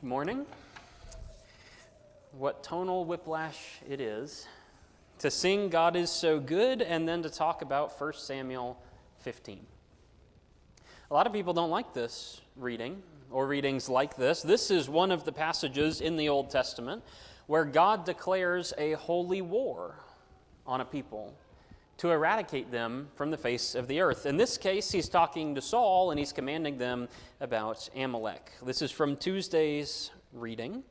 Good morning. What tonal whiplash it is to sing God is so good and then to talk about 1 Samuel 15. A lot of people don't like this reading or readings like this. This is one of the passages in the Old Testament where God declares a holy war on a people to eradicate them from the face of the earth. In this case, he's talking to Saul and he's commanding them about Amalek. This is from Tuesday's reading.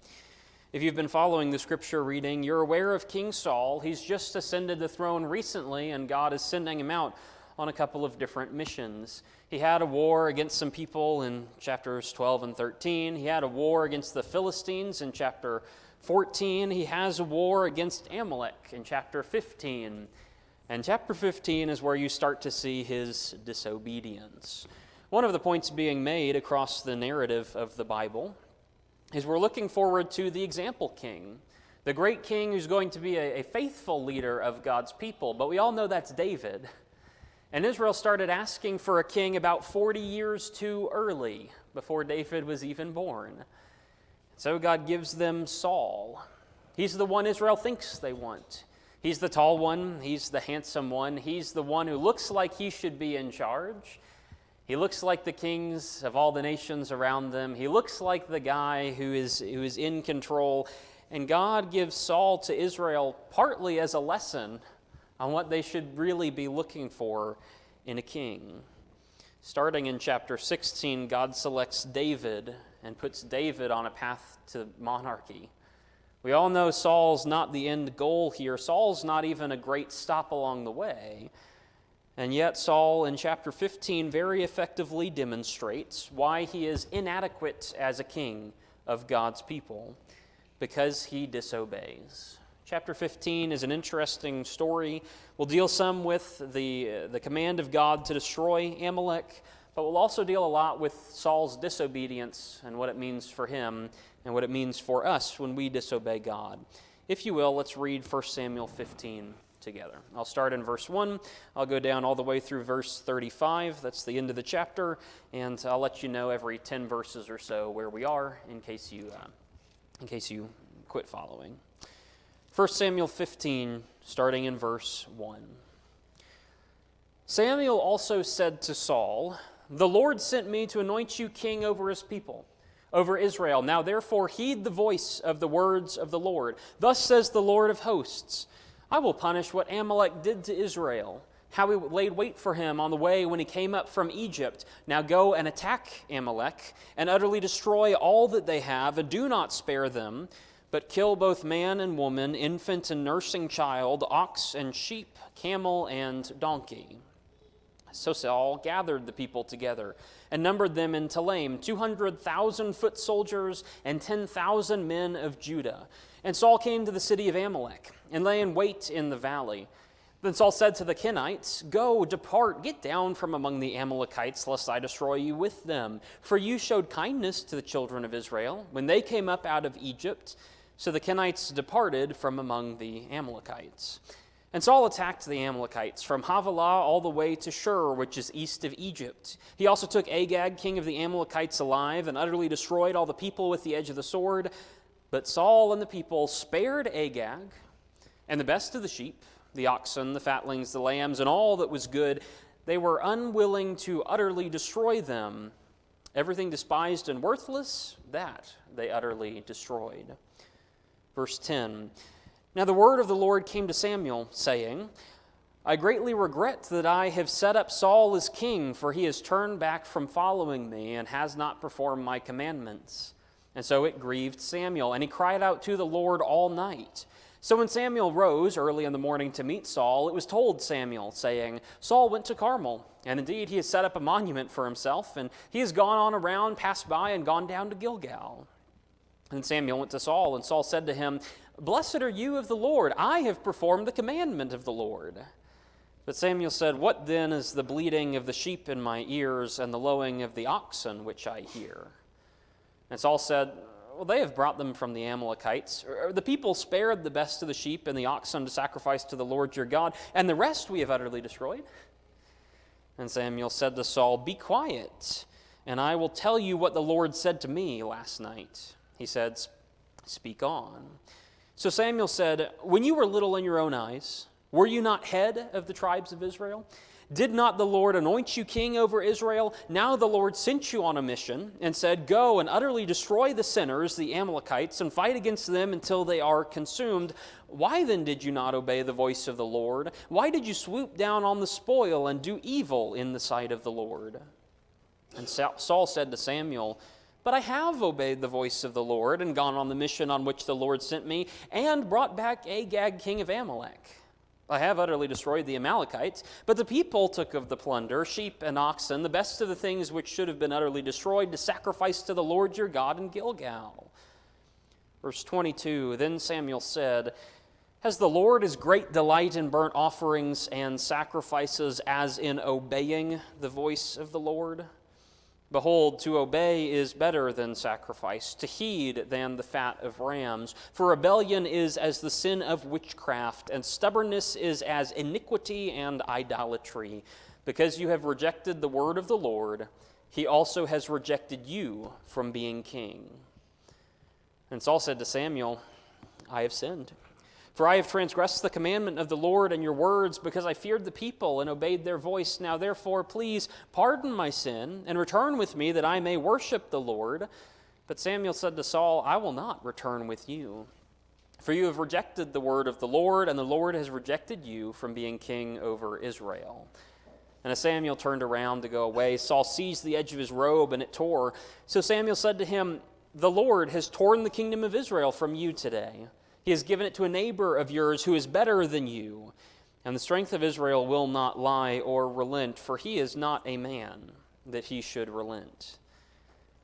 If you've been following the scripture reading, you're aware of King Saul. He's just ascended the throne recently, and God is sending him out on a couple of different missions. He had a war against some people in chapters 12 and 13. He had a war against the Philistines in chapter 14. He has a war against Amalek in chapter 15. And chapter 15 is where you start to see his disobedience. One of the points being made across the narrative of the Bible is we're looking forward to the example king, the great king who's going to be a faithful leader of God's people. But we all know that's David. And Israel started asking for a king about 40 years too early, before David was even born. So God gives them Saul. He's the one Israel thinks they want. He's the tall one, he's the handsome one, he's the one who looks like he should be in charge. He looks like the kings of all the nations around them. He looks like the guy who is in control. And God gives Saul to Israel partly as a lesson on what they should really be looking for in a king. Starting in chapter 16, God selects David and puts David on a path to monarchy. We all know Saul's not the end goal here. Saul's not even a great stop along the way. And yet Saul in chapter 15 very effectively demonstrates why he is inadequate as a king of God's people, because he disobeys. Chapter 15 is an interesting story. We'll deal some with the command of God to destroy Amalek, but we'll also deal a lot with Saul's disobedience and what it means for him and what it means for us when we disobey God. If you will, let's read 1 Samuel 15 together. I'll start in verse 1. I'll go down all the way through verse 35. That's the end of the chapter, and I'll let you know every 10 verses or so where we are in case you quit following. 1 Samuel 15, starting in verse 1. Samuel also said to Saul, "The Lord sent me to anoint you king over his people, over Israel. Now therefore heed the voice of the words of the Lord. Thus says the Lord of hosts, I will punish what Amalek did to Israel, how he laid wait for him on the way when he came up from Egypt. Now go and attack Amalek and utterly destroy all that they have, and do not spare them, but kill both man and woman, infant and nursing child, ox and sheep, camel and donkey." So Saul gathered the people together and numbered them in Telaim, 200,000 foot soldiers and 10,000 men of Judah. And Saul came to the city of Amalek and lay in wait in the valley. Then Saul said to the Kenites, "Go, depart, get down from among the Amalekites, lest I destroy you with them. For you showed kindness to the children of Israel when they came up out of Egypt." So the Kenites departed from among the Amalekites. And Saul attacked the Amalekites from Havilah all the way to Shur, which is east of Egypt. He also took Agag, king of the Amalekites, alive and utterly destroyed all the people with the edge of the sword. But Saul and the people spared Agag and the best of the sheep, the oxen, the fatlings, the lambs, and all that was good. They were unwilling to utterly destroy them. Everything despised and worthless, that they utterly destroyed. Verse 10. Now the word of the Lord came to Samuel, saying, "I greatly regret that I have set up Saul as king, for he has turned back from following me and has not performed my commandments." And so it grieved Samuel, and he cried out to the Lord all night. So when Samuel rose early in the morning to meet Saul, it was told Samuel, saying, "Saul went to Carmel, and indeed he has set up a monument for himself, and he has gone on around, passed by, and gone down to Gilgal." And Samuel went to Saul, and Saul said to him, "Blessed are you of the Lord. I have performed the commandment of the Lord." But Samuel said, "What then is the bleating of the sheep in my ears and the lowing of the oxen which I hear?" And Saul said, "Well, they have brought them from the Amalekites. The people spared the best of the sheep and the oxen to sacrifice to the Lord your God, and the rest we have utterly destroyed." And Samuel said to Saul, "Be quiet, and I will tell you what the Lord said to me last night." He said, "Speak on." So Samuel said, "When you were little in your own eyes, were you not head of the tribes of Israel? Did not the Lord anoint you king over Israel? Now the Lord sent you on a mission and said, 'Go and utterly destroy the sinners, the Amalekites, and fight against them until they are consumed.' Why then did you not obey the voice of the Lord? Why did you swoop down on the spoil and do evil in the sight of the Lord?" And Saul said to Samuel, "But I have obeyed the voice of the Lord and gone on the mission on which the Lord sent me and brought back Agag, king of Amalek. I have utterly destroyed the Amalekites, but the people took of the plunder, sheep and oxen, the best of the things which should have been utterly destroyed, to sacrifice to the Lord your God in Gilgal." Verse 22, then Samuel said, "Has the Lord as great delight in burnt offerings and sacrifices as in obeying the voice of the Lord? Behold, to obey is better than sacrifice, to heed than the fat of rams. For rebellion is as the sin of witchcraft, and stubbornness is as iniquity and idolatry. Because you have rejected the word of the Lord, he also has rejected you from being king." And Saul said to Samuel, "I have sinned. For I have transgressed the commandment of the Lord and your words, because I feared the people and obeyed their voice. Now therefore, please pardon my sin and return with me, that I may worship the Lord." But Samuel said to Saul, "I will not return with you. For you have rejected the word of the Lord, and the Lord has rejected you from being king over Israel." And as Samuel turned around to go away, Saul seized the edge of his robe, and it tore. So Samuel said to him, "The Lord has torn the kingdom of Israel from you today. He has given it to a neighbor of yours who is better than you. And the strength of Israel will not lie or relent, for he is not a man that he should relent."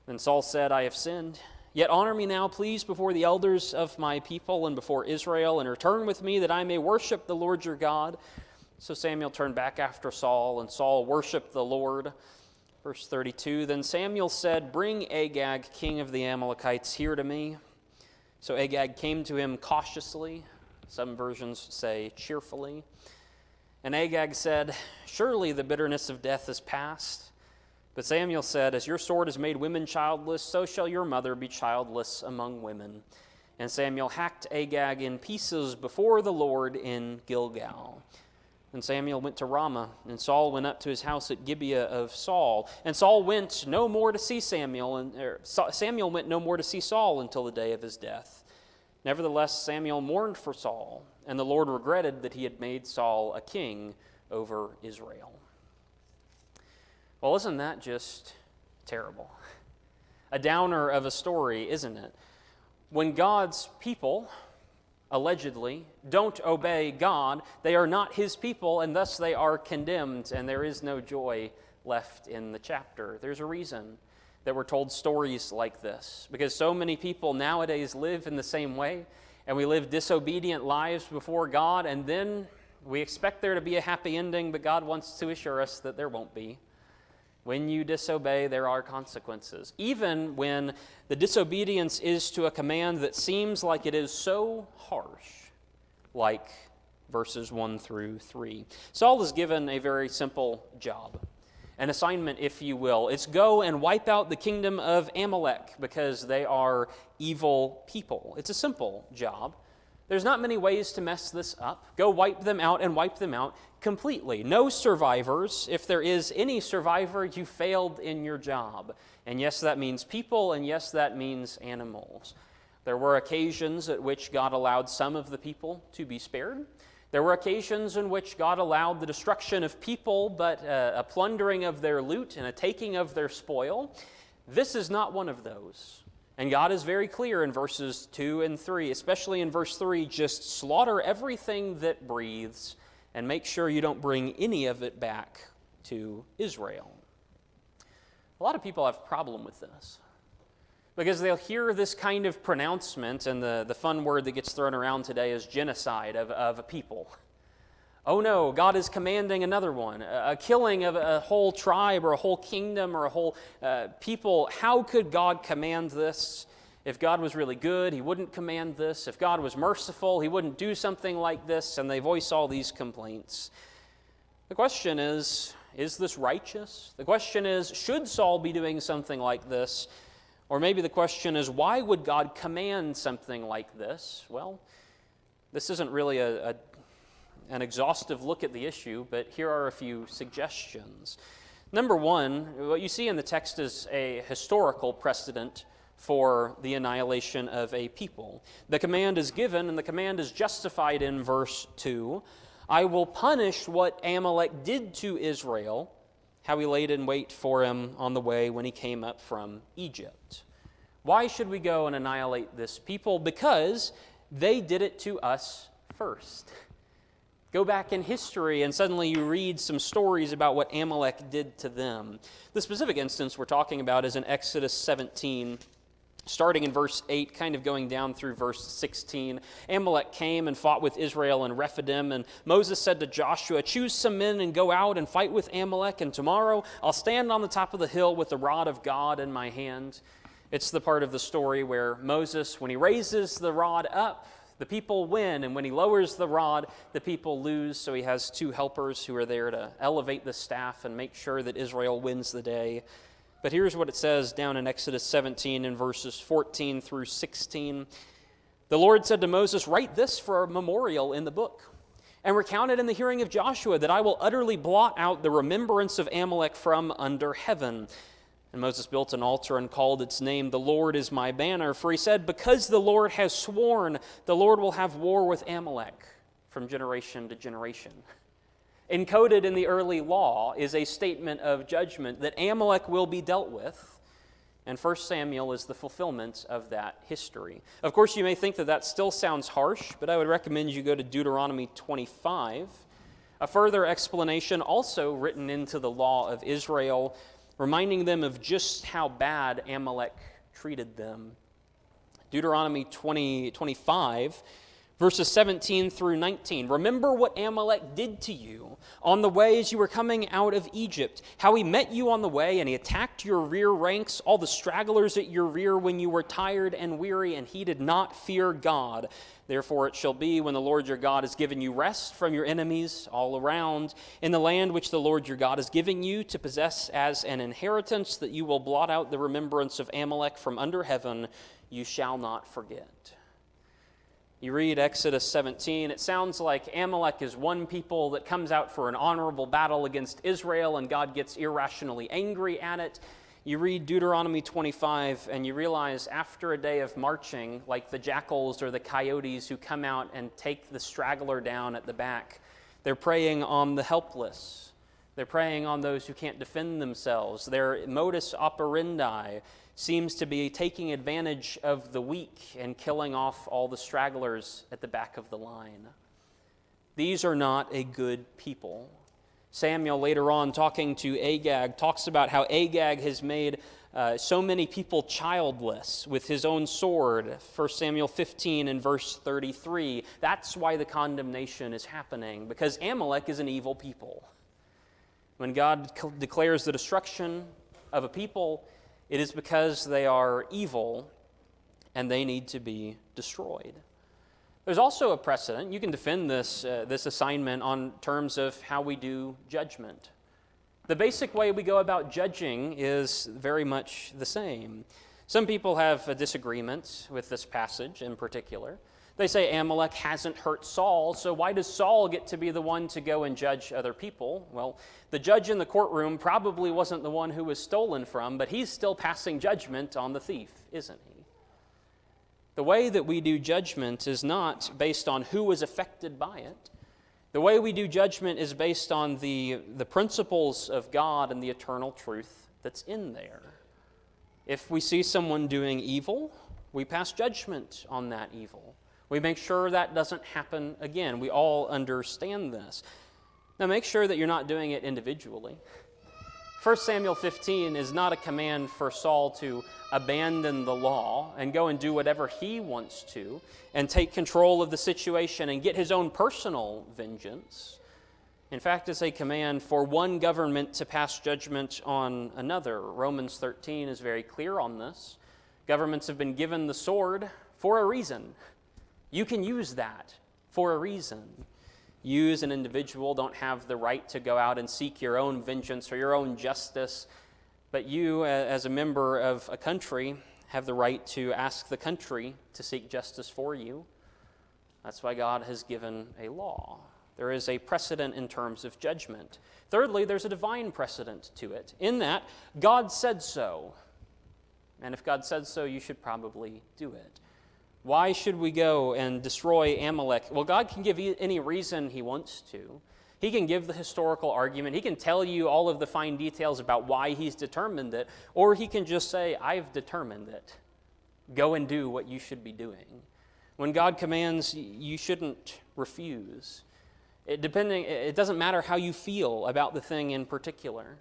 Then Saul said, "I have sinned. Yet honor me now, please, before the elders of my people and before Israel, and return with me, that I may worship the Lord your God." So Samuel turned back after Saul, and Saul worshiped the Lord. Verse 32, then Samuel said, "Bring Agag, king of the Amalekites, here to me." So Agag came to him cautiously, some versions say cheerfully. And Agag said, "Surely the bitterness of death is past." But Samuel said, "As your sword has made women childless, so shall your mother be childless among women." And Samuel hacked Agag in pieces before the Lord in Gilgal. And Samuel went to Ramah, and Saul went up to his house at Gibeah of Saul. And Saul went no more to see Samuel went no more to see Saul until the day of his death. Nevertheless, Samuel mourned for Saul, and the Lord regretted that he had made Saul a king over Israel. Well, isn't that just terrible? A downer of a story, isn't it? When God's people allegedly don't obey God, they are not his people, and thus they are condemned, and there is no joy left in the chapter. There's a reason that we're told stories like this, because so many people nowadays live in the same way, and we live disobedient lives before God, and then we expect there to be a happy ending, but God wants to assure us that there won't be. When you disobey, there are consequences. Even when the disobedience is to a command that seems like it is so harsh, like verses 1 through 3. Saul is given a very simple job, an assignment, if you will. It's go and wipe out the kingdom of Amalek, because they are evil people. It's a simple job. There's not many ways to mess this up. Go wipe them out, and wipe them out completely. No survivors. If there is any survivor, you failed in your job. And yes, that means people, and yes, that means animals. There were occasions at which God allowed some of the people to be spared. There were occasions in which God allowed the destruction of people, but a plundering of their loot and a taking of their spoil. This is not one of those. And God is very clear in verses 2 and 3, especially in verse 3, just slaughter everything that breathes and make sure you don't bring any of it back to Israel. A lot of people have a problem with this, because they'll hear this kind of pronouncement, and the fun word that gets thrown around today is genocide of a people. Oh no, God is commanding another one, a killing of a whole tribe or a whole kingdom or a whole people. How could God command this? If God was really good, he wouldn't command this. If God was merciful, he wouldn't do something like this, and they voice all these complaints. The question is this righteous? The question is, should Saul be doing something like this? Or maybe the question is, why would God command something like this? Well, this isn't really an exhaustive look at the issue, but here are a few suggestions. Number one, what you see in the text is a historical precedent for the annihilation of a people. The command is given, and the command is justified in verse 2. I will punish what Amalek did to Israel, how he laid in wait for him on the way when he came up from Egypt. Why should we go and annihilate this people? Because they did it to us first. Go back in history and suddenly you read some stories about what Amalek did to them. The specific instance we're talking about is in Exodus 17, starting in verse 8, kind of going down through verse 16. Amalek came and fought with Israel in Rephidim, and Moses said to Joshua, choose some men and go out and fight with Amalek, and tomorrow I'll stand on the top of the hill with the rod of God in my hand. It's the part of the story where Moses, when he raises the rod up, the people win, and when he lowers the rod, the people lose. So he has two helpers who are there to elevate the staff and make sure that Israel wins the day. But here's what it says down in Exodus 17 in verses 14 through 16. The Lord said to Moses, write this for a memorial in the book, and recount it in the hearing of Joshua, that I will utterly blot out the remembrance of Amalek from under heaven. And Moses built an altar and called its name, The Lord is my banner. For he said, because the Lord has sworn, the Lord will have war with Amalek from generation to generation. Encoded in the early law is a statement of judgment that Amalek will be dealt with, and 1 Samuel is the fulfillment of that history. Of course, you may think that that still sounds harsh, but I would recommend you go to Deuteronomy 25. A further explanation also written into the law of Israel, reminding them of just how bad Amalek treated them. Deuteronomy 25, verses 17 through 19. Remember what Amalek did to you on the way as you were coming out of Egypt, how he met you on the way and he attacked your rear ranks, all the stragglers at your rear when you were tired and weary, and he did not fear God. Therefore it shall be when the Lord your God has given you rest from your enemies all around in the land which the Lord your God is giving you to possess as an inheritance, that you will blot out the remembrance of Amalek from under heaven. You shall not forget. You read Exodus 17, it sounds like Amalek is one people that comes out for an honorable battle against Israel and God gets irrationally angry at it. You read Deuteronomy 25 and you realize after a day of marching, like the jackals or the coyotes who come out and take the straggler down at the back, they're preying on the helpless. They're preying on those who can't defend themselves. Their modus operandi seems to be taking advantage of the weak and killing off all the stragglers at the back of the line. These are not a good people. Samuel later on, talking to Agag, talks about how Agag has made so many people childless with his own sword. 1 Samuel 15 and verse 33. That's why the condemnation is happening, because Amalek is an evil people. When God declares the destruction of a people, it is because they are evil and they need to be destroyed. There's also a precedent. You can defend this assignment on terms of how we do judgment. The basic way we go about judging is very much the same. Some people have a disagreement with this passage in particular. They say Amalek hasn't hurt Saul, so why does Saul get to be the one to go and judge other people? Well, the judge in the courtroom probably wasn't the one who was stolen from, but he's still passing judgment on the thief, isn't he? The way that we do judgment is not based on who was affected by it. The way we do judgment is based on the principles of God and the eternal truth that's in there. If we see someone doing evil, we pass judgment on that evil. We make sure that doesn't happen again. We all understand this. Now make sure that you're not doing it individually. 1 Samuel 15 is not a command for Saul to abandon the law and go and do whatever he wants to and take control of the situation and get his own personal vengeance. In fact, it's a command for one government to pass judgment on another. Romans 13 is very clear on this. Governments have been given the sword for a reason. You can use that for a reason. You as an individual don't have the right to go out and seek your own vengeance or your own justice, But you, as a member of a country, have the right to ask the country to seek justice for you. That's why God has given a law. There is a precedent in terms of judgment. Thirdly, there's a divine precedent to it, in that God said so. And if God said so, you should probably do it. Why should we go and destroy Amalek? Well, God can give any reason he wants to. He can give the historical argument. He can tell you all of the fine details about why he's determined it. Or he can just say, I've determined it. Go and do what you should be doing. When God commands, you shouldn't refuse. It doesn't matter how you feel about the thing in particular.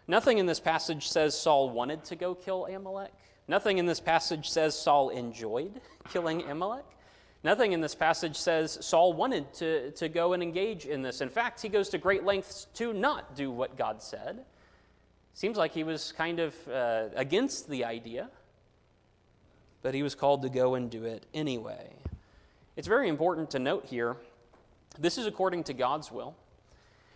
Nothing in this passage says Saul wanted to go kill Amalek. Nothing in this passage says Saul enjoyed killing Amalek. Nothing in this passage says Saul wanted to go and engage in this. In fact, he goes to great lengths to not do what God said. Seems like he was kind of against the idea, but he was called to go and do it anyway. It's very important to note here, this is according to God's will.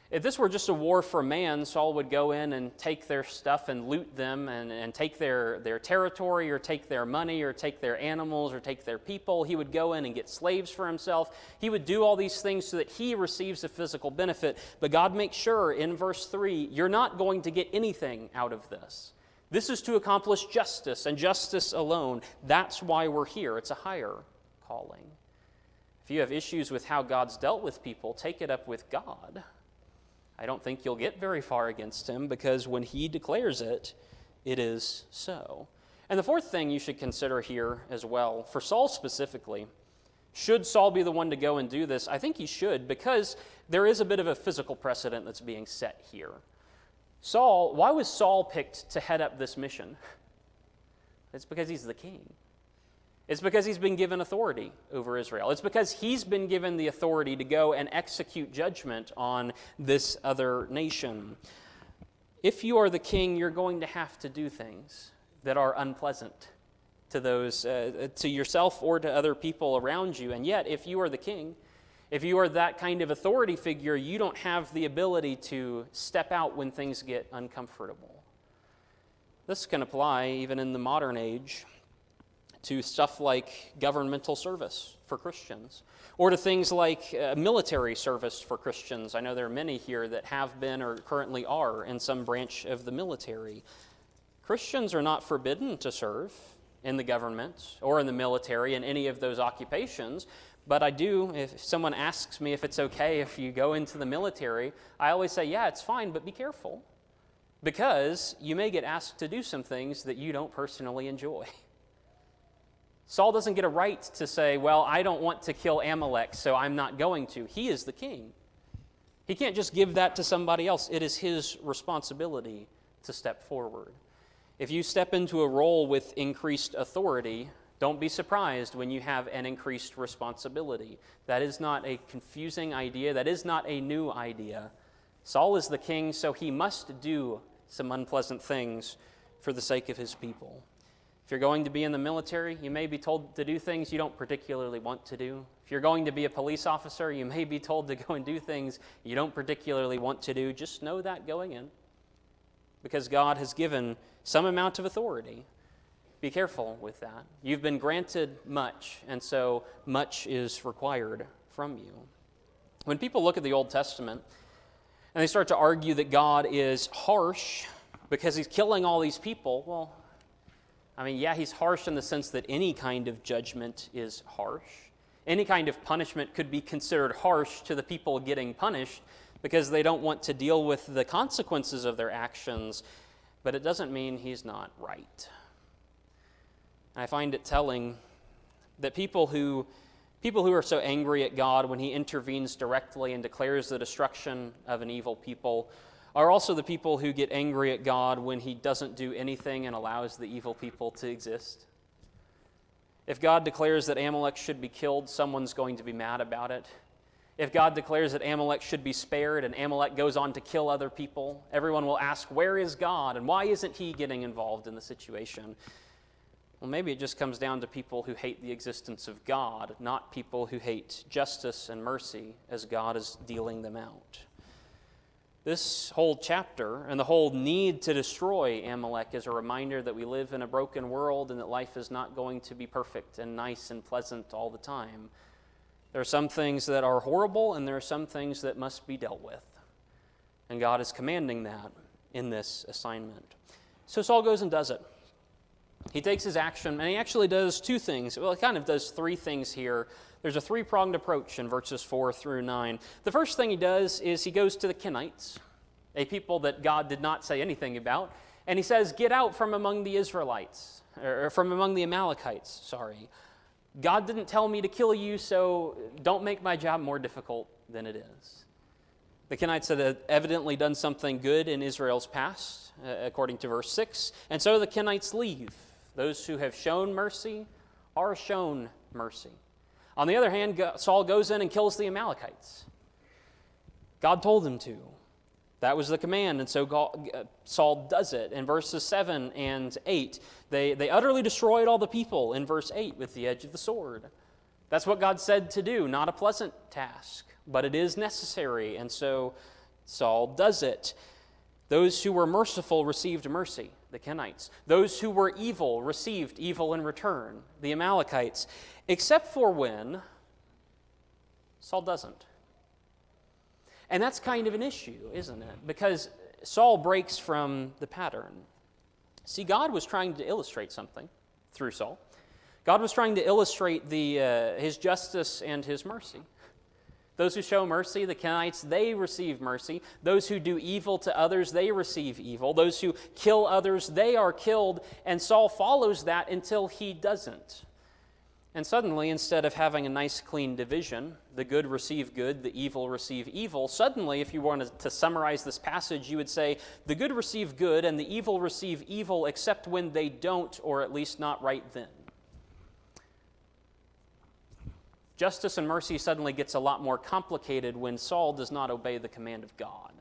If this were just a war for man, Saul would go in and take their stuff and loot them and take their territory or take their money or take their animals or take their people. He would go in and get slaves for himself. He would do all these things so that he receives a physical benefit. But God makes sure in verse 3, you're not going to get anything out of this. This is to accomplish justice and justice alone. That's why we're here. It's a higher calling. If you have issues with how God's dealt with people, take it up with God. I don't think you'll get very far against him because when he declares it, it is so. And the fourth thing you should consider here as well, for Saul specifically, should Saul be the one to go and do this? I think he should, because there is a bit of a physical precedent that's being set here. Why was Saul picked to head up this mission? It's because he's the king. It's because he's been given authority over Israel. It's because he's been given the authority to go and execute judgment on this other nation. If you are the king, you're going to have to do things that are unpleasant to those, to yourself or to other people around you. And yet, if you are the king, if you are that kind of authority figure, you don't have the ability to step out when things get uncomfortable. This can apply even in the modern age to stuff like governmental service for Christians, or to things like military service for Christians. I know there are many here that have been or currently are in some branch of the military. Christians are not forbidden to serve in the government or in the military in any of those occupations, but I do, if someone asks me if it's okay if you go into the military, I always say, yeah, it's fine, but be careful, because you may get asked to do some things that you don't personally enjoy. Saul doesn't get a right to say, well, I don't want to kill Amalek, so I'm not going to. He is the king. He can't just give that to somebody else. It is his responsibility to step forward. If you step into a role with increased authority, don't be surprised when you have an increased responsibility. That is not a confusing idea. That is not a new idea. Saul is the king, so he must do some unpleasant things for the sake of his people. If you're going to be in the military, you may be told to do things you don't particularly want to do. If you're going to be a police officer, you may be told to go and do things you don't particularly want to do. Just know that going in, because God has given some amount of authority. Be careful with that. You've been granted much, and so much is required from you. When people look at the Old Testament and they start to argue that God is harsh because he's killing all these people, well, yeah, he's harsh in the sense that any kind of judgment is harsh. Any kind of punishment could be considered harsh to the people getting punished because they don't want to deal with the consequences of their actions, but it doesn't mean he's not right. I find it telling that people who are so angry at God when he intervenes directly and declares the destruction of an evil people are also the people who get angry at God when he doesn't do anything and allows the evil people to exist. If God declares that Amalek should be killed, someone's going to be mad about it. If God declares that Amalek should be spared and Amalek goes on to kill other people, everyone will ask, where is God and why isn't he getting involved in the situation? Well, maybe it just comes down to people who hate the existence of God, not people who hate justice and mercy as God is dealing them out. This whole chapter and the whole need to destroy Amalek is a reminder that we live in a broken world and that life is not going to be perfect and nice and pleasant all the time. There are some things that are horrible and there are some things that must be dealt with. And God is commanding that in this assignment. So Saul goes and does it. He takes his action, and he actually does two things. Well, he kind of does three things here. There's a three-pronged approach in verses 4 through 9. The first thing he does is he goes to the Kenites, a people that God did not say anything about, and he says, get out from among the Israelites, or from among the Amalekites, sorry. God didn't tell me to kill you, so don't make my job more difficult than it is. The Kenites had evidently done something good in Israel's past, according to verse 6, and so the Kenites leave. Those who have shown mercy are shown mercy. On the other hand, Saul goes in and kills the Amalekites. God told him to. That was the command, and so Saul does it. In verses 7 and 8, they utterly destroyed all the people in verse 8 with the edge of the sword. That's what God said to do, not a pleasant task, but it is necessary, and so Saul does it. Those who were merciful received mercy, the Kenites. Those who were evil received evil in return, the Amalekites, except for when Saul doesn't. And that's kind of an issue, isn't it? Because Saul breaks from the pattern. See, God was trying to illustrate something through Saul. God was trying to illustrate his justice and his mercy. Those who show mercy, the Kenites, they receive mercy. Those who do evil to others, they receive evil. Those who kill others, they are killed. And Saul follows that until he doesn't. And suddenly, instead of having a nice, clean division, the good receive good, the evil receive evil, suddenly, if you wanted to summarize this passage, you would say, the good receive good and the evil receive evil, except when they don't, or at least not right then. Justice and mercy suddenly gets a lot more complicated when Saul does not obey the command of God.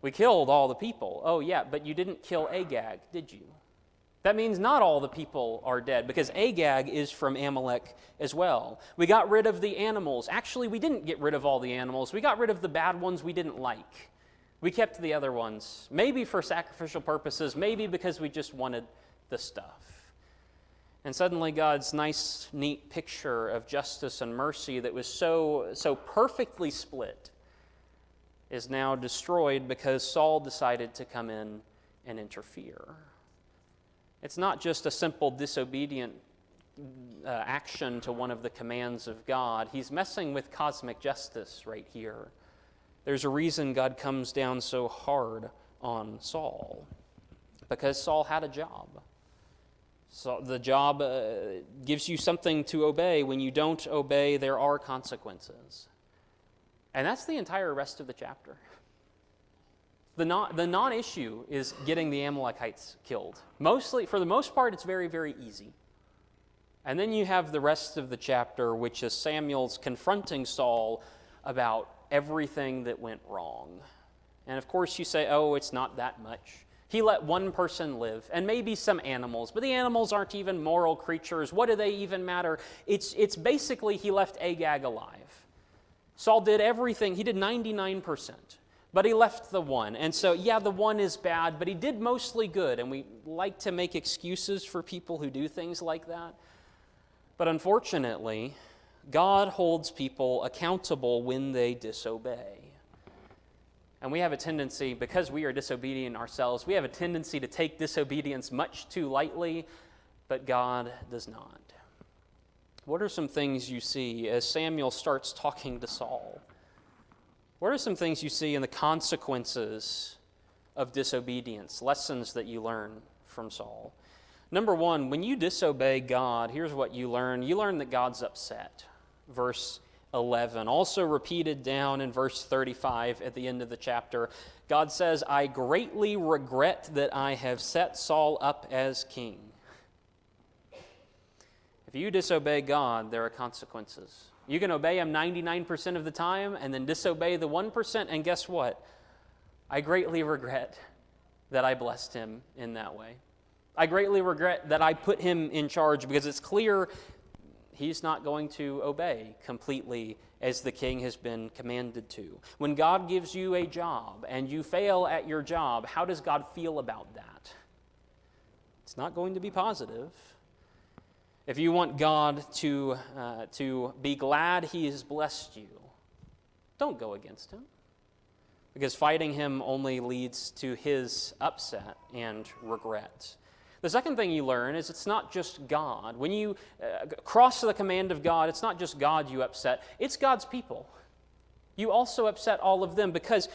We killed all the people. Oh yeah, but you didn't kill Agag, did you? That means not all the people are dead, because Agag is from Amalek as well. We got rid of the animals. Actually, we didn't get rid of all the animals. We got rid of the bad ones we didn't like. We kept the other ones, maybe for sacrificial purposes, maybe because we just wanted the stuff. And suddenly God's nice, neat picture of justice and mercy that was so perfectly split is now destroyed because Saul decided to come in and interfere. It's not just a simple disobedient action to one of the commands of God. He's messing with cosmic justice right here. There's a reason God comes down so hard on Saul, because Saul had a job. So the job gives you something to obey. When you don't obey, there are consequences. And that's the entire rest of the chapter. The non-issue is getting the Amalekites killed. Mostly, for the most part, it's very, very easy. And then you have the rest of the chapter, which is Samuel's confronting Saul about everything that went wrong. And of course you say, oh, it's not that much. He let one person live, and maybe some animals, but the animals aren't even moral creatures. What do they even matter? It's basically he left Agag alive. Saul did everything. He did 99%, but he left the one. And so, yeah, the one is bad, but he did mostly good, and we like to make excuses for people who do things like that. But unfortunately, God holds people accountable when they disobey. And we have a tendency, because we are disobedient ourselves, we have a tendency to take disobedience much too lightly, but God does not. What are some things you see as Samuel starts talking to Saul? What are some things you see in the consequences of disobedience, lessons that you learn from Saul? Number one, when you disobey God, here's what you learn. You learn that God's upset. Verse 11. Also repeated down in verse 35 at the end of the chapter, God says, I greatly regret that I have set Saul up as king. If you disobey God, there are consequences. You can obey him 99% of the time and then disobey the 1%, and guess what? I greatly regret that I blessed him in that way. I greatly regret that I put him in charge, because it's clear he's not going to obey completely as the king has been commanded to. When God gives you a job and you fail at your job, how does God feel about that? It's not going to be positive. If you want God to be glad he has blessed you, don't go against him, because fighting him only leads to his upset and regret. The second thing you learn is it's not just God. When you cross the command of God, it's not just God you upset, it's God's people. You also upset all of them, because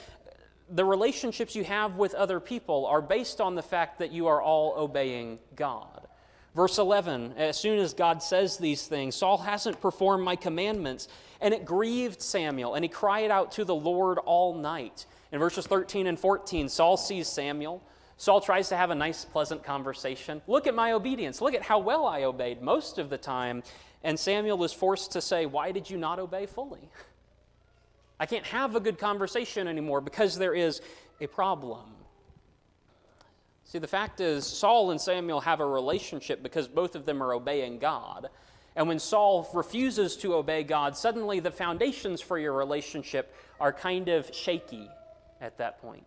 the relationships you have with other people are based on the fact that you are all obeying God. Verse 11, as soon as God says these things, Saul hasn't performed my commandments, and it grieved Samuel, and he cried out to the Lord all night. In verses 13 and 14, Saul sees Samuel. Saul tries to have a nice, pleasant conversation. Look at my obedience. Look at how well I obeyed most of the time. And Samuel is forced to say, why did you not obey fully? I can't have a good conversation anymore because there is a problem. See, the fact is, Saul and Samuel have a relationship because both of them are obeying God. And when Saul refuses to obey God, suddenly the foundations for your relationship are kind of shaky at that point.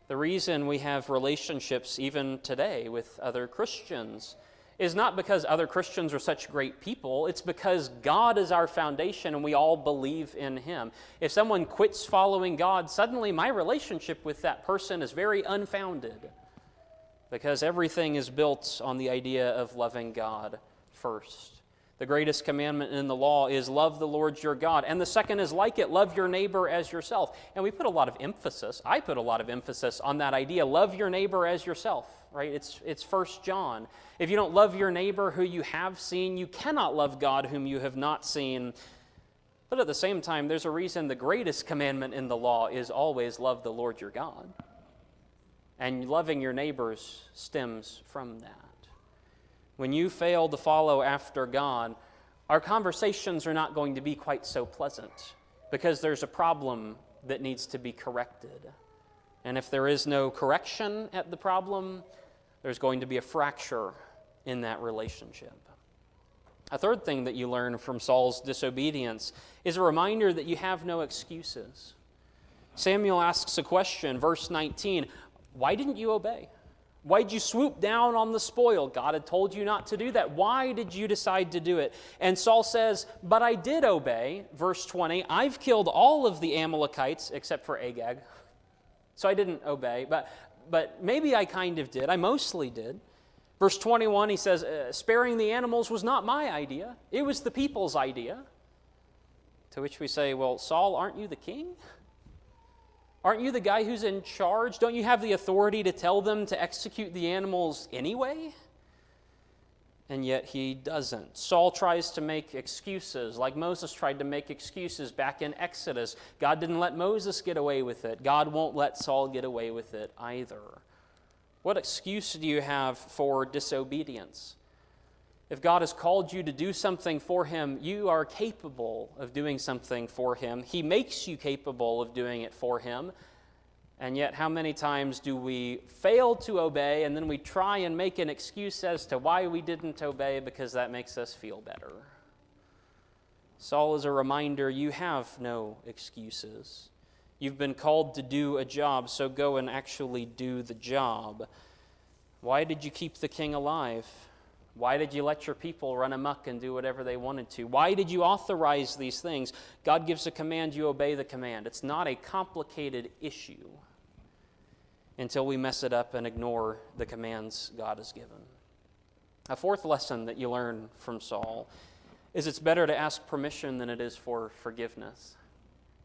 The reason we have relationships even today with other Christians is not because other Christians are such great people. It's because God is our foundation and we all believe in him. If someone quits following God, suddenly my relationship with that person is very unfounded, because everything is built on the idea of loving God first. The greatest commandment in the law is love the Lord your God. And the second is like it, love your neighbor as yourself. And we put a lot of emphasis, I put a lot of emphasis on that idea, love your neighbor as yourself, right? It's 1 John. If you don't love your neighbor who you have seen, you cannot love God whom you have not seen. But at the same time, there's a reason the greatest commandment in the law is always love the Lord your God. And loving your neighbors stems from that. When you fail to follow after God, our conversations are not going to be quite so pleasant, because there's a problem that needs to be corrected. And if there is no correction at the problem, there's going to be a fracture in that relationship. A third thing that you learn from Saul's disobedience is a reminder that you have no excuses. Samuel asks a question, verse 19, why didn't you obey? Why did you swoop down on the spoil? God had told you not to do that. Why did you decide to do it? And Saul says, but I did obey. Verse 20, I've killed all of the Amalekites except for Agag. So I didn't obey, but maybe I kind of did. I mostly did. Verse 21, he says, sparing the animals was not my idea. It was the people's idea. To which we say, well, Saul, aren't you the king? Aren't you the guy who's in charge? Don't you have the authority to tell them to execute the animals anyway? And yet he doesn't. Saul tries to make excuses, like Moses tried to make excuses back in Exodus. God didn't let Moses get away with it. God won't let Saul get away with it either. What excuse do you have for disobedience? If God has called you to do something for him, you are capable of doing something for him. He makes you capable of doing it for him. And yet, how many times do we fail to obey, and then we try and make an excuse as to why we didn't obey because that makes us feel better? Saul is a reminder, you have no excuses. You've been called to do a job, so go and actually do the job. Why did you keep the king alive? Why did you let your people run amok and do whatever they wanted to? Why did you authorize these things? God gives a command, you obey the command. It's not a complicated issue until we mess it up and ignore the commands God has given. A fourth lesson that you learn from Saul is it's better to ask permission than it is for forgiveness.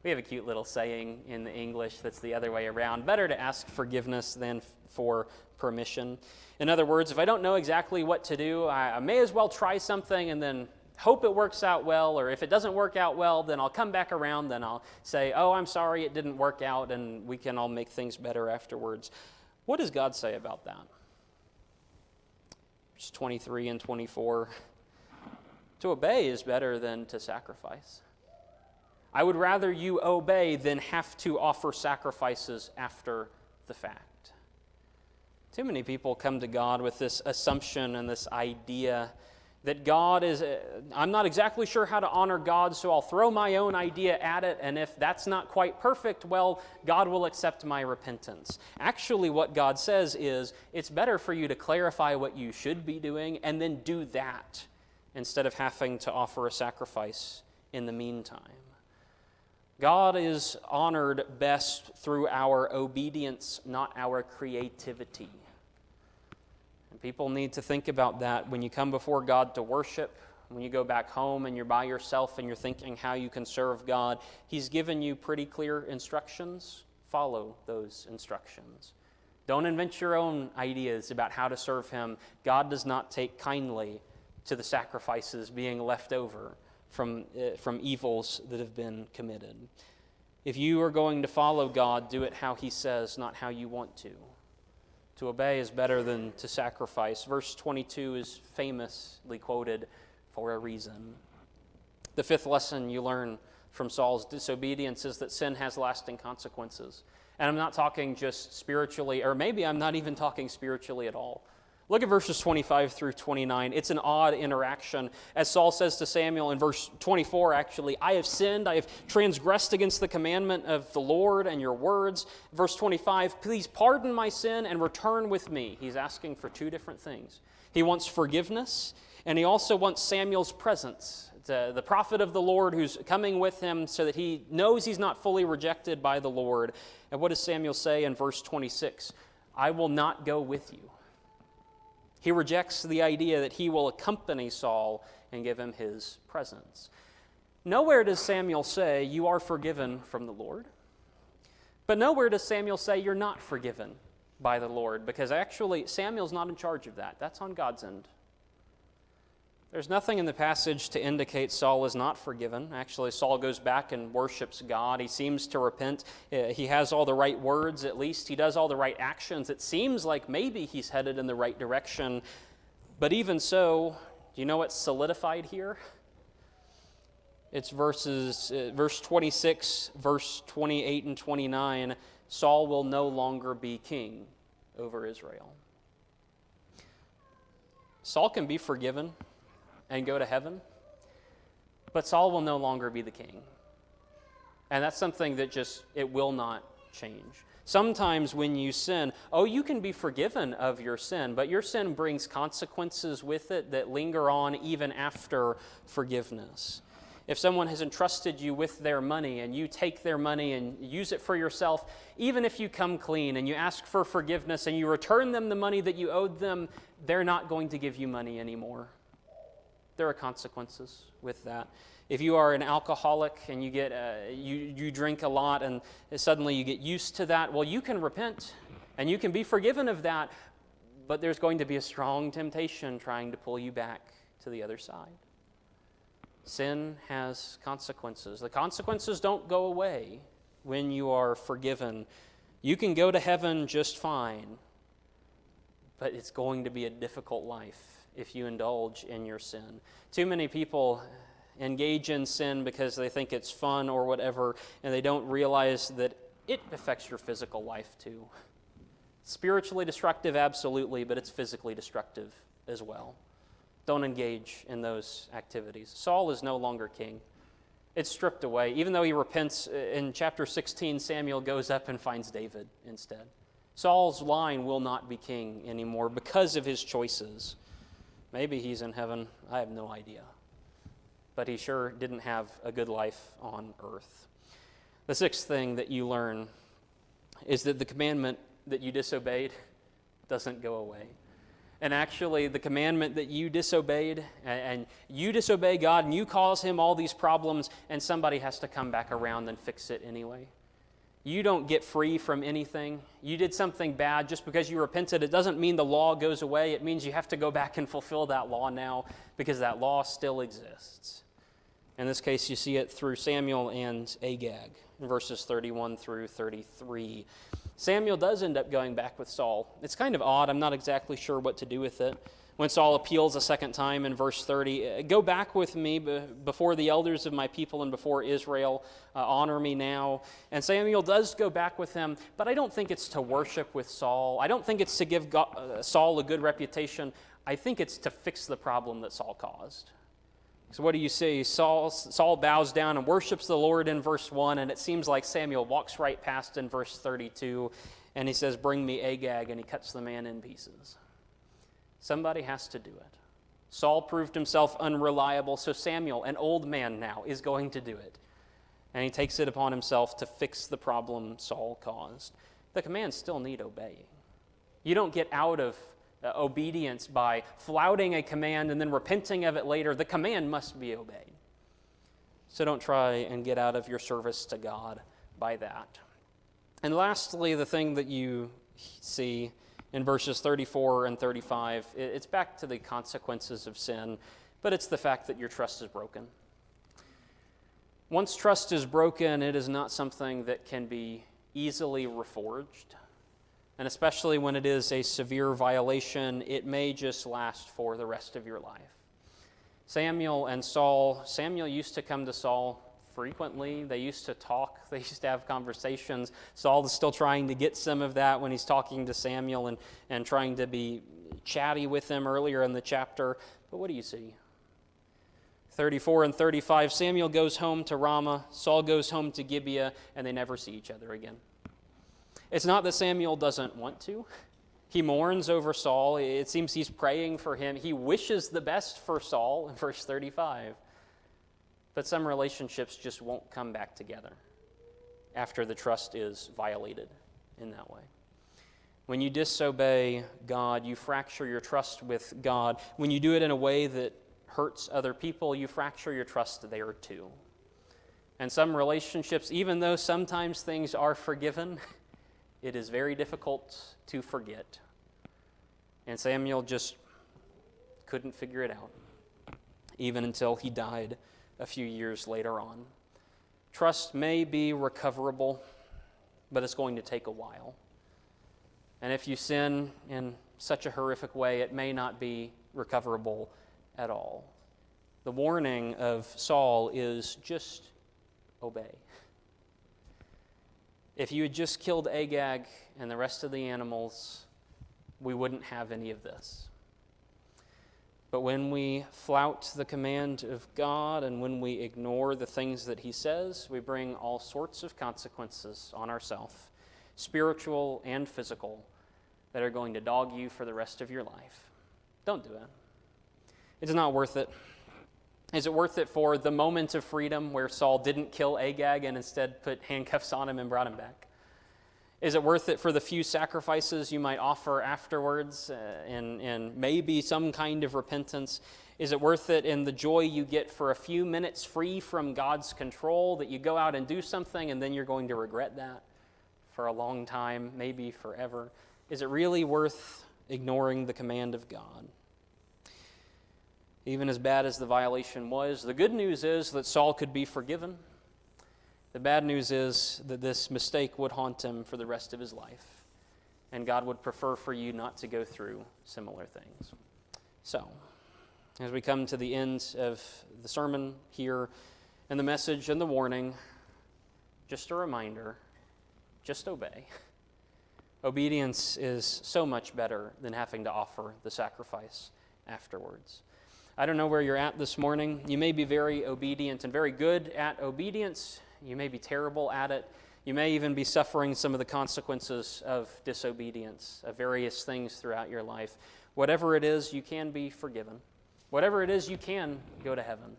We have a cute little saying in the English that's the other way around. Better to ask forgiveness than for permission. In other words, if I don't know exactly what to do, I may as well try something and then hope it works out well, or if it doesn't work out well, then I'll come back around, then I'll say, oh, I'm sorry it didn't work out, and we can all make things better afterwards. What does God say about that? Verse 23 and 24. To obey is better than to sacrifice. I would rather you obey than have to offer sacrifices after the fact. Too many people come to God with this assumption and this idea That God is, I'm not exactly sure how to honor God, so I'll throw my own idea at it, and if that's not quite perfect, well, God will accept my repentance. Actually, what God says is, it's better for you to clarify what you should be doing and then do that instead of having to offer a sacrifice in the meantime. God is honored best through our obedience, not our creativity. People need to think about that when you come before God to worship, when you go back home and you're by yourself and you're thinking how you can serve God. He's given you pretty clear instructions. Follow those instructions. Don't invent your own ideas about how to serve Him. God does not take kindly to the sacrifices being left over from evils that have been committed. If you are going to follow God, do it how He says, not how you want to. To obey is better than to sacrifice. Verse 22 is famously quoted for a reason. The fifth lesson you learn from Saul's disobedience is that sin has lasting consequences. And I'm not talking just spiritually, or maybe I'm not even talking spiritually at all. Look at verses 25 through 29. It's an odd interaction. As Saul says to Samuel in verse 24, actually, I have sinned, I have transgressed against the commandment of the Lord and your words. Verse 25, please pardon my sin and return with me. He's asking for two different things. He wants forgiveness, and he also wants Samuel's presence, the prophet of the Lord who's coming with him so that he knows he's not fully rejected by the Lord. And what does Samuel say in verse 26? I will not go with you. He rejects the idea that he will accompany Saul and give him his presence. Nowhere does Samuel say, you are forgiven from the Lord. But nowhere does Samuel say, you're not forgiven by the Lord, because actually Samuel's not in charge of that. That's on God's end. There's nothing in the passage to indicate Saul is not forgiven. Actually, Saul goes back and worships God. He seems to repent. He has all the right words, at least. He does all the right actions. It seems like maybe he's headed in the right direction. But even so, do you know what's solidified here? It's verse 26, verse 28 and 29. Saul will no longer be king over Israel. Saul can be forgiven and go to heaven, but Saul will no longer be the king. And that's something that it will not change. Sometimes when you sin, you can be forgiven of your sin, but your sin brings consequences with it that linger on even after forgiveness. If someone has entrusted you with their money and you take their money and use it for yourself, even if you come clean and you ask for forgiveness and you return them the money that you owed them, they're not going to give you money anymore. There are consequences with that. If you are an alcoholic and you get you drink a lot and suddenly you get used to that, well, you can repent and you can be forgiven of that, but there's going to be a strong temptation trying to pull you back to the other side. Sin has consequences. The consequences don't go away when you are forgiven. You can go to heaven just fine, but it's going to be a difficult life if you indulge in your sin. Too many people engage in sin because they think it's fun or whatever, and they don't realize that it affects your physical life too. Spiritually destructive, absolutely, but it's physically destructive as well. Don't engage in those activities. Saul is no longer king. It's stripped away. Even though he repents, in chapter 16, Samuel goes up and finds David instead. Saul's line will not be king anymore because of his choices. Maybe he's in heaven. I have no idea. But he sure didn't have a good life on earth. The sixth thing that you learn is that the commandment that you disobeyed doesn't go away. And actually, the commandment that you disobeyed, and you disobey God, and you cause him all these problems, and somebody has to come back around and fix it anyway. You don't get free from anything. You did something bad just because you repented. It doesn't mean the law goes away. It means you have to go back and fulfill that law now because that law still exists. In this case, you see it through Samuel and Agag in verses 31 through 33. Samuel does end up going back with Saul. It's kind of odd. I'm not exactly sure what to do with it. When Saul appeals a second time in verse 30, go back with me before the elders of my people and before Israel. Honor me now. And Samuel does go back with him, but I don't think it's to worship with Saul. I don't think it's to give Saul a good reputation. I think it's to fix the problem that Saul caused. So what do you see? Saul bows down and worships the Lord in verse 1, and it seems like Samuel walks right past in verse 32, and he says, bring me Agag, and he cuts the man in pieces. Somebody has to do it. Saul proved himself unreliable, so Samuel, an old man now, is going to do it. And he takes it upon himself to fix the problem Saul caused. The commands still need obeying. You don't get out of obedience by flouting a command and then repenting of it later. The command must be obeyed. So don't try and get out of your service to God by that. And lastly, the thing that you see in verses 34 and 35, it's back to the consequences of sin, but it's the fact that your trust is broken. Once trust is broken, it is not something that can be easily reforged. And especially when it is a severe violation, it may just last for the rest of your life. Samuel used to come to Saul frequently. They used to talk. They used to have conversations. Saul is still trying to get some of that when he's talking to Samuel and trying to be chatty with him earlier in the chapter. But what do you see? 34 and 35, Samuel goes home to Ramah, Saul goes home to Gibeah, and they never see each other again. It's not that Samuel doesn't want to. He mourns over Saul. It seems he's praying for him. He wishes the best for Saul in verse 35. But some relationships just won't come back together after the trust is violated in that way. When you disobey God, you fracture your trust with God. When you do it in a way that hurts other people, you fracture your trust there too. And some relationships, even though sometimes things are forgiven, it is very difficult to forget. And Samuel just couldn't figure it out, even until he died a few years later on. Trust may be recoverable, but it's going to take a while. And if you sin in such a horrific way, it may not be recoverable at all. The warning of Saul is just obey. If you had just killed Agag and the rest of the animals, we wouldn't have any of this. But when we flout the command of God and when we ignore the things that he says, we bring all sorts of consequences on ourselves, spiritual and physical, that are going to dog you for the rest of your life. Don't do it. It's not worth it. Is it worth it for the moment of freedom where Saul didn't kill Agag and instead put handcuffs on him and brought him back? Is it worth it for the few sacrifices you might offer afterwards and maybe some kind of repentance? Is it worth it in the joy you get for a few minutes free from God's control, that you go out and do something and then you're going to regret that for a long time, maybe forever? Is it really worth ignoring the command of God? Even as bad as the violation was, the good news is that Saul could be forgiven. The bad news is that this mistake would haunt him for the rest of his life, and God would prefer for you not to go through similar things. So, as we come to the end of the sermon here, and the message and the warning, just a reminder, just obey. Obedience is so much better than having to offer the sacrifice afterwards. I don't know where you're at this morning. You may be very obedient and very good at obedience. You may be terrible at it. You may even be suffering some of the consequences of disobedience, of various things throughout your life. Whatever it is, you can be forgiven. Whatever it is, you can go to heaven.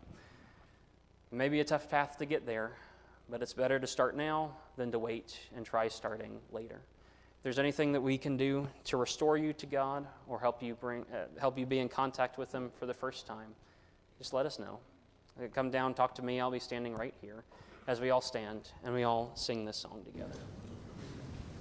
It may be a tough path to get there, but it's better to start now than to wait and try starting later. If there's anything that we can do to restore you to God or help you be in contact with Him for the first time, just let us know. Come down, talk to me. I'll be standing right here as we all stand and we all sing this song together.